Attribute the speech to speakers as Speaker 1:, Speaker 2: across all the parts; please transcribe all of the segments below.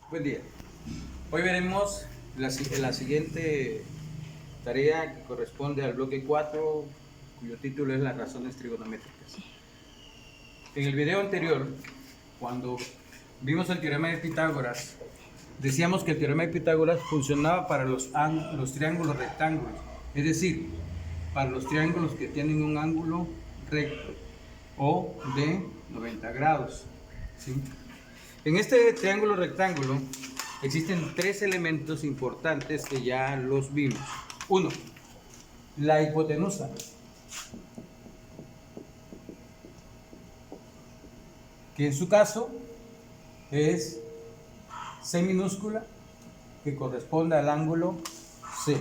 Speaker 1: Buen día. Hoy veremos la siguiente tarea que corresponde al bloque 4, cuyo título es las razones trigonométricas. En el video anterior, cuando vimos el teorema de Pitágoras, decíamos que el teorema de Pitágoras funcionaba para los triángulos rectángulos, es decir, para los triángulos que tienen un ángulo recto o de 90 grados. ¿Sí? En este triángulo rectángulo existen tres elementos importantes que ya los vimos. Uno, la hipotenusa, que en su caso es C minúscula, que corresponde al ángulo C.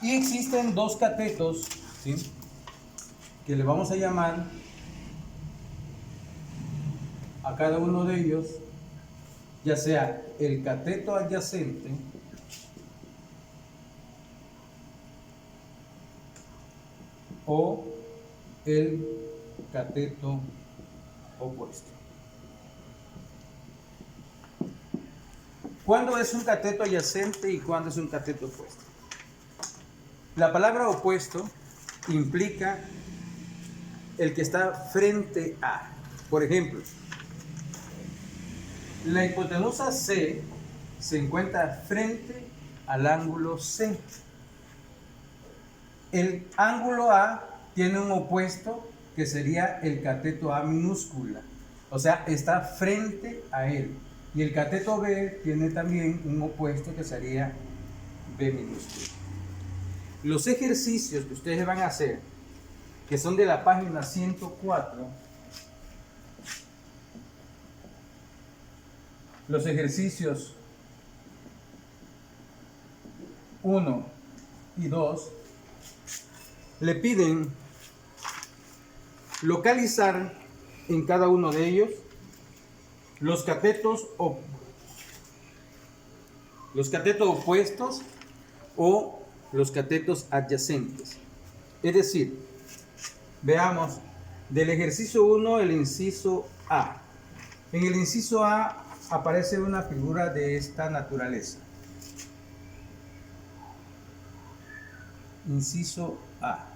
Speaker 1: Y existen dos catetos, ¿sí?, que le vamos a llamar a cada uno de ellos, ya sea el cateto adyacente o el cateto opuesto. ¿Cuándo es un cateto adyacente y cuándo es un cateto opuesto? La palabra opuesto implica el que está frente a. Por ejemplo, la hipotenusa C se encuentra frente al ángulo C. El ángulo A tiene un opuesto que sería el cateto A minúscula, o sea, está frente a él. Y el cateto B tiene también un opuesto que sería B minúscula. Los ejercicios que ustedes van a hacer, que son de la página 104, los ejercicios 1 y 2, le piden localizar en cada uno de ellos los catetos opuestos o los catetos adyacentes. Es decir, veamos del ejercicio 1 el inciso A. En el inciso A aparece una figura de esta naturaleza. Inciso A.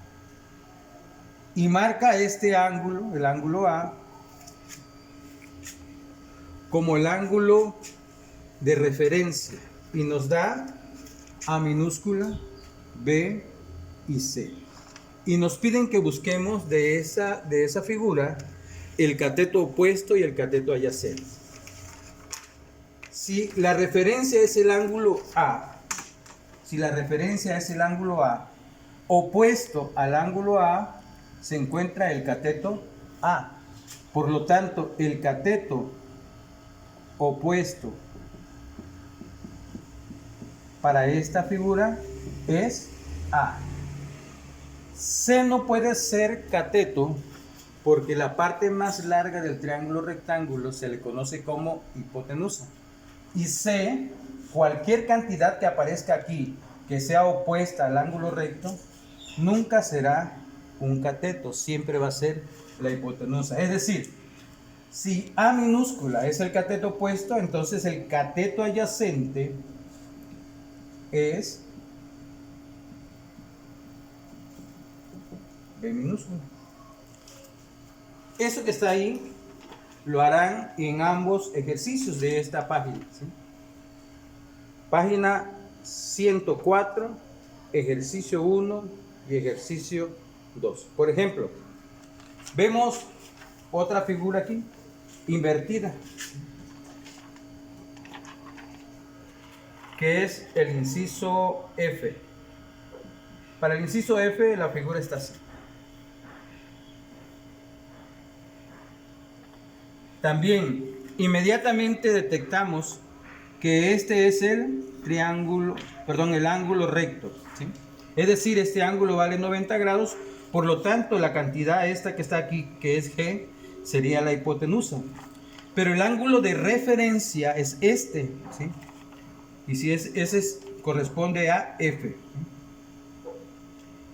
Speaker 1: Y marca este ángulo, el ángulo A, como el ángulo de referencia y nos da A minúscula, B y C. Y nos piden que busquemos de esa figura el cateto opuesto y el cateto adyacente. Si la referencia es el ángulo A, opuesto al ángulo A se encuentra el cateto A. Por lo tanto, el cateto opuesto para esta figura es A. C no puede ser cateto porque la parte más larga del triángulo rectángulo se le conoce como hipotenusa. Y C, cualquier cantidad que aparezca aquí que sea opuesta al ángulo recto, nunca será un cateto, siempre va a ser la hipotenusa. Es decir, si A minúscula es el cateto opuesto, entonces el cateto adyacente es B minúscula. Eso que está ahí lo harán en ambos ejercicios de esta página, ¿sí? Página 104, ejercicio 1 y ejercicio 2. Por ejemplo, vemos otra figura aquí, invertida, que es el inciso F. Para el inciso F la figura está así. También inmediatamente detectamos que este es el ángulo recto, ¿sí? Es decir, este ángulo vale 90 grados, por lo tanto la cantidad esta que está aquí, que es G, sería la hipotenusa. Pero el ángulo de referencia es este, ¿sí? Y si ese corresponde a F, ¿sí?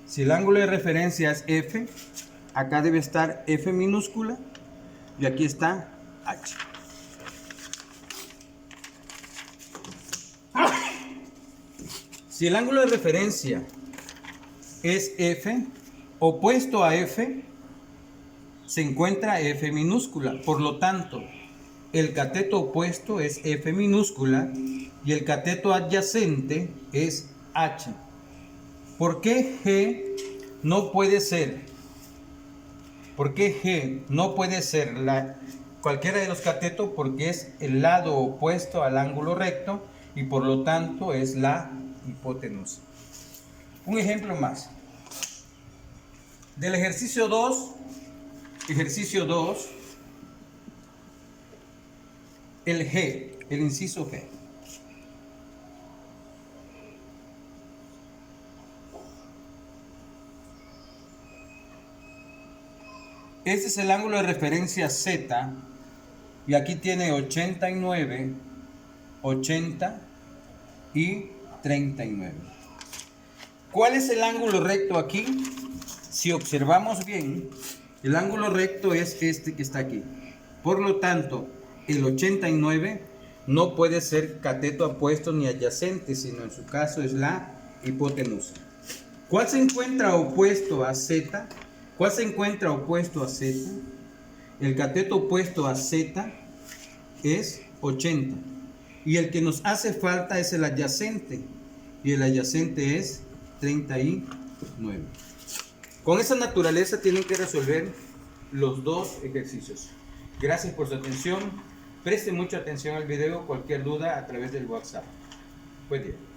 Speaker 1: Si el ángulo de referencia es F, acá debe estar F minúscula y aquí está H. Si el ángulo de referencia es F, opuesto a F se encuentra F minúscula. Por lo tanto, el cateto opuesto es F minúscula y el cateto adyacente es H. ¿Por qué G no puede ser? ¿Por qué G no puede ser cualquiera de los catetos? Porque es el lado opuesto al ángulo recto y por lo tanto es la hipotenusa. Un ejemplo más. Del ejercicio 2, el G, el inciso G. Este es el ángulo de referencia Z y aquí tiene 89, 80 y 39. ¿Cuál es el ángulo recto aquí? Si observamos bien, el ángulo recto es este que está aquí. Por lo tanto, el 89 no puede ser cateto opuesto ni adyacente, sino en su caso es la hipotenusa. ¿Cuál se encuentra opuesto a Z? ¿Cuál se encuentra opuesto a Z? El cateto opuesto a Z es 80. Y el que nos hace falta es el adyacente. Y el adyacente es 39. Con esa naturaleza tienen que resolver los dos ejercicios. Gracias por su atención. Presten mucha atención al video. Cualquier duda a través del WhatsApp. Buen día.